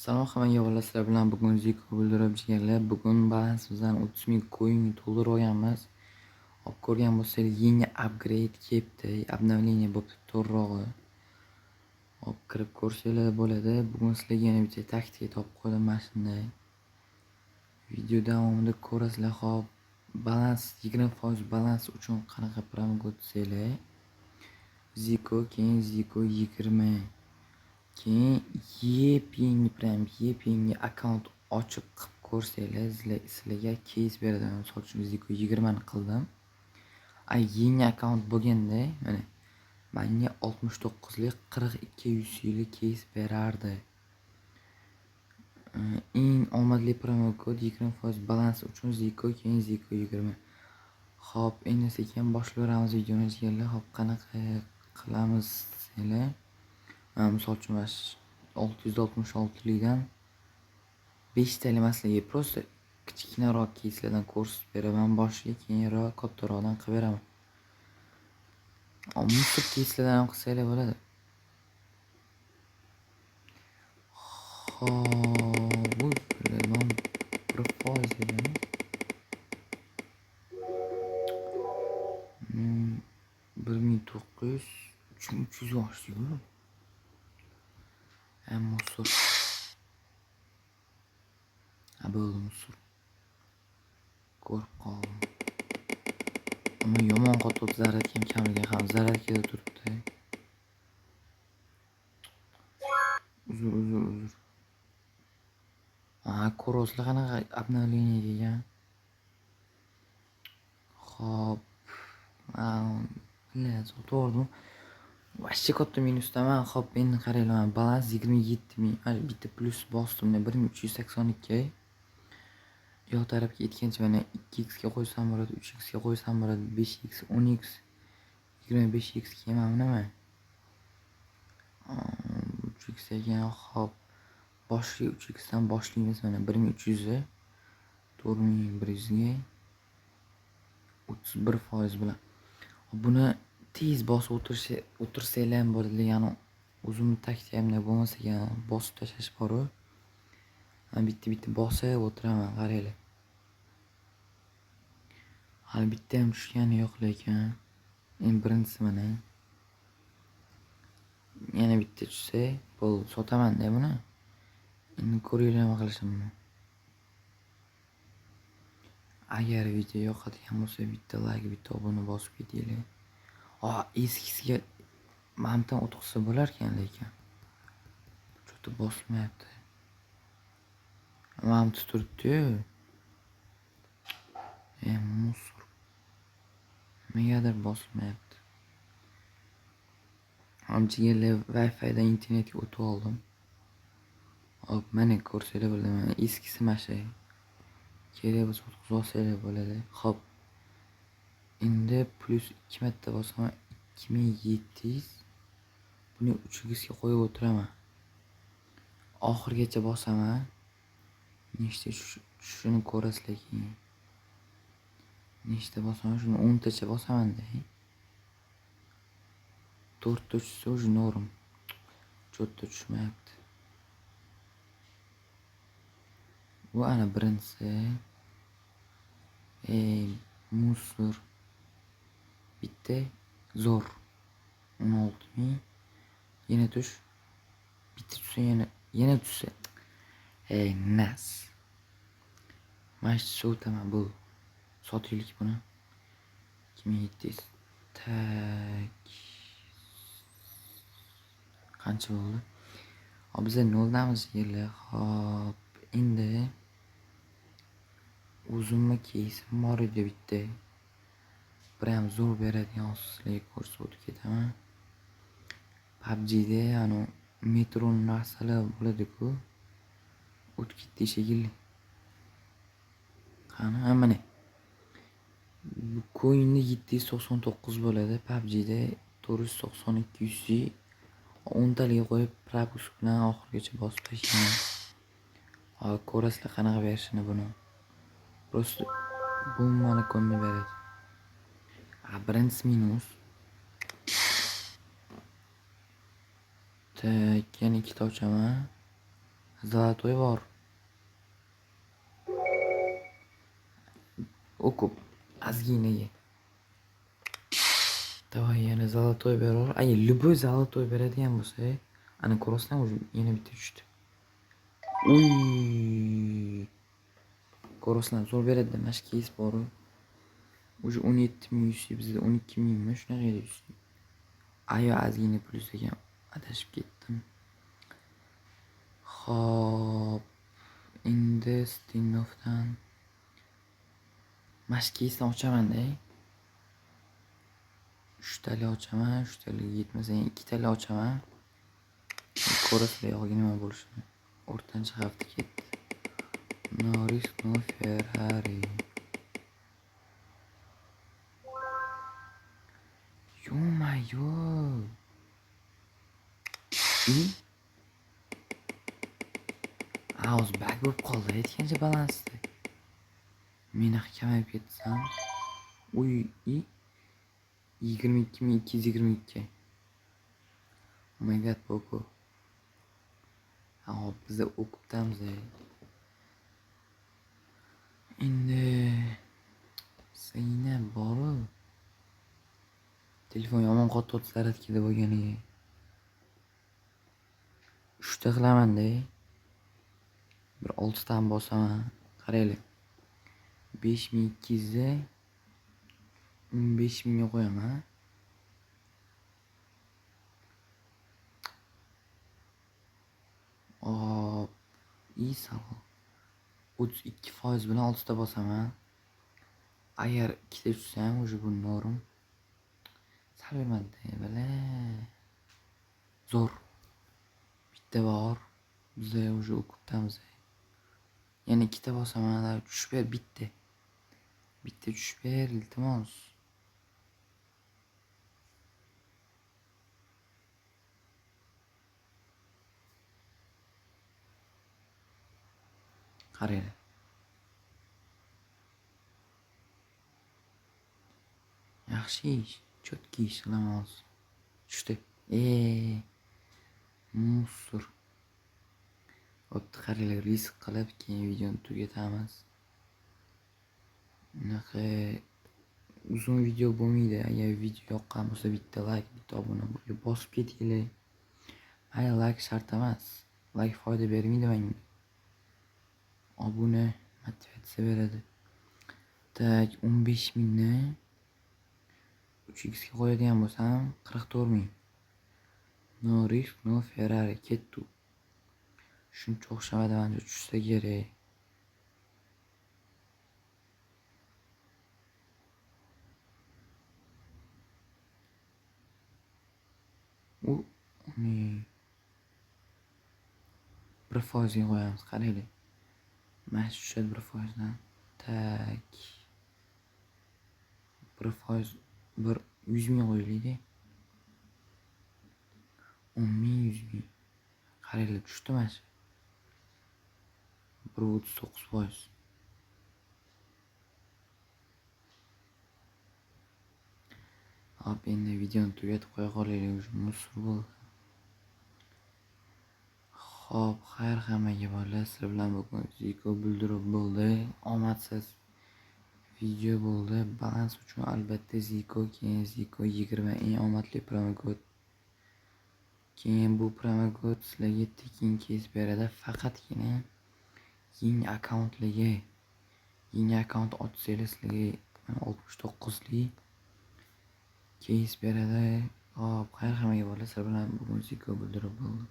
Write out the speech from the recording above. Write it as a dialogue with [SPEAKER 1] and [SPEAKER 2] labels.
[SPEAKER 1] Salom hammaga va sizlar bilan bugun Ziko bildirib jigarlar. Bugun balansimizdan 30,000 coin to'ldirib olganmiz. Olib ko'rgan bo'lsangiz yangi upgrade kelibdi. Обновление bo'libdi to'g'rirog'i. Olib kirib ko'rsanglar bo'ladi. Bugun sizlarga yana bitta taktika topib qo'ydim mana shunday. Video davomida ko'rasizlar. Hop, balans 20% balans uchun qanaqa promoga o'tsanglar. Ziko keyin Ziko 20. Keyin yepyangi akkaunt ochib qilib ko'rsanglar, sizlarga case beradi. Misol uchun Ziko 20 ni qildim. Yangi akkaunt bo'lganda, mana menga 69 lik 42 UC'lik case berardi. Eng omadli promo kod 20% balans uchun Ziko keyin Ziko 20. Xo'p, endi sekin boshlayveramiz videoni jigarlar. Xo'p, qanaqa qilamiz sizlar? Misol uchun 666 likdan 5 tali maslaga просто kichkinaroq keyslardan ko'rsatib beraman. Boshiga keyinroq kattaroqdan qilib beraman. Musor keyslardan ham qilsanglar bo'ladi. Xo'p, bu bilan profiz edim. 1900 300 yoshli. Musor. Bo'ldi musor. Ko'rib qoldim. Ama yomon qotib zarar kamliga ham zarar kelib turibdi. Uzr. Ko'rasizlar qanaqa обновление degan. Xo'p. To'g'ri. Vashcha katta minusdaman. Xo'p, endi qaranglar, balans 27,000. Bitta plus bosdim, 1382. Yoq tarafga yetgancha mana 2x ga qo'ysam bo'ladi, 3x ga qo'ysam bo'ladi, 5x, 10x, 25x kema nima? 3x ekan. Xo'p. Boshiga 3x dan boshlaymiz mana 1300 4100 ga 31% bilan. Buni tez bosib o'tirsanglar ham bo'ladi, ya'ni o'zimni taktikamda bo'lmasa ham bosib tashlash bor-ku. Bitta bosib o'tiraman, qaranglar. Hali bitta ham tushgani yo'q lekin. Endi birinchisi mana. Yana bitta tushsa, bo'ldi, sotaman-da buni. Endi ko'ringlar nima qilishimni. Agar video yoqadigan bo'lsa, bitta like, bitta obuna bosib ketinglar. Eskisiga mamdan o'tqizsa bo'lar ekan lekin. Cho'ta bosmayapti. Mamta turibdi-yu. Musor. Nimagadir bosmayapti. Jigarlar Wi-Fi dan internetga o'tib oldim. Hop, mana ko'rsanglar bo'ladi. Mana eskisi mana shu. Kerak bo'lsa o'tkazib olsanglar bo'ladi. Hop. Endi plus 2 marta bosaman 2700. Buni 3x ga qo'yib o'tiraman. Oxirgacha bosaman. Nechta shuni ko'rasizlar keyin. Nechta bosaman, shuni 10 tacha bosaman-da. 4 ta tushsa o'sha norm. Cho'tta tushmayapti. Bu ana birinchisi. Musor. Bitta zo'r. 16,000. Yana tush. Bitta tushsa yana tushsa. Nas. Mana shu sotaman bu. Sotaylik buni. 2700. Tak. Qancha bo'ldi? Biz noldamiz yerlar. Hop, endi o'zimni keysim bor edi bitta. Bir ham zo'r beradigan sizlarga ko'rsatib ketaman. PUBG da ano metro narsalar bo'ladi-ku. O'tib ketdi shekilli. Qani, mana. Coinni 799 bo'ladi, PUBG da 492 UC. 10 taliga qo'yib propus bilan oxirigacha bosib tashlayman. Ko'rasizlar qanaqa berishini buni. Просто bombani konni beradi. Birinchisi minus. Tak, yana ikkita ochaman. Zolotoy bor. O'qib ozginaga. Давай yana zolotoy beror. Ay, любой zolotoy beradigan bo'lsa, ana ko'rasizmi, уже yana bitta tushdi. Uy. Ko'rasizlar, zo'r beradi, mashkis bor. Уже 17.100, bizda 12.000 mi shunaqa edi. Ayo ozgina plyus ekan, adashib ketdim. Xo'p, endi Stinovdan mashkisni ochaman-da. 3 tali ochaman, 3 tali yetmasa 2 tali ochaman. Ko'rasizlar yog'iga nima bo'lishini. O'rtancha hafta ketdi. No risk, no Ferrari. Yo-mayo. O'zi bag bo'lib qoldi aytgancha balansda. Meni kamayib ketsam. Uy, 22.222. Oh my god, Poco. Hop, biz o'qibdamiz. Endi Zaynab bor-ku. Telefon yomon qotib zaryadkada bo'lganiga. 3 ta qilaman-da. Bir 6 tani bosaman. Qaraylik. 5200 ga 15000 ga qo'yaman. Hop, savol. 32% bilan 6 ta bosaman. Agar 2 ta tushsam, уже bu norm. Sal bermadi, bala. Zo'r. Bitta bor. Biz уже o'qibdamiz. Yana 2 ta bosaman, tushib ber bitta. Bitta tushib ber, iltimos. Qaraylik. Yaxshi ish, chotki ish qilamiz. Tushdi. Musor. Bo'pti, qaranglar, risk qilib keyin videoni tugatamiz. Bunaqa uzun video bo'lmaydi. Agar video yoqqan bo'lsa bitta like, bitta obuna bo'lib bosib ketinglar. Mayli, like shart emas. Like foyda bermaydi menga. Obuna motivatsiya beradi. Tak, 15.000 ni 3x ga qo'yadigan bo'lsam 44.000. No risk, no Ferrari ketdi. Shuncha o'xshamadi, menga tushsa kerak. Bir foizga qo'yamiz, qaraylik. Mana tushadi 1% dan. Tak. 1% 100.000 qo'yaylik-da. 10.000, 100.000. Qaraylik, tushdi mana shu. 1.39%. Hop, endi videoni tugatib qo'ya qolaylik, уже musor bo'ldi. Xo'p, xayr hammaga bolalar, sizlar bilan bugun Ziko bildirib bo'ldi. Omadsiz video bo'ldi. Balans uchun albatta Ziko, keyin Ziko 20 eng omadli promokod. Keyin bu promokod sizlarga tekin kesib beradi, faqatgina yangi akkauntlarga. Yangi akkaunt ochsangiz sizlarga 69 lik kesib beradi. Hop, xayr hammaga bolalar, sizlar bilan bugun Ziko bildirib bo'ldi.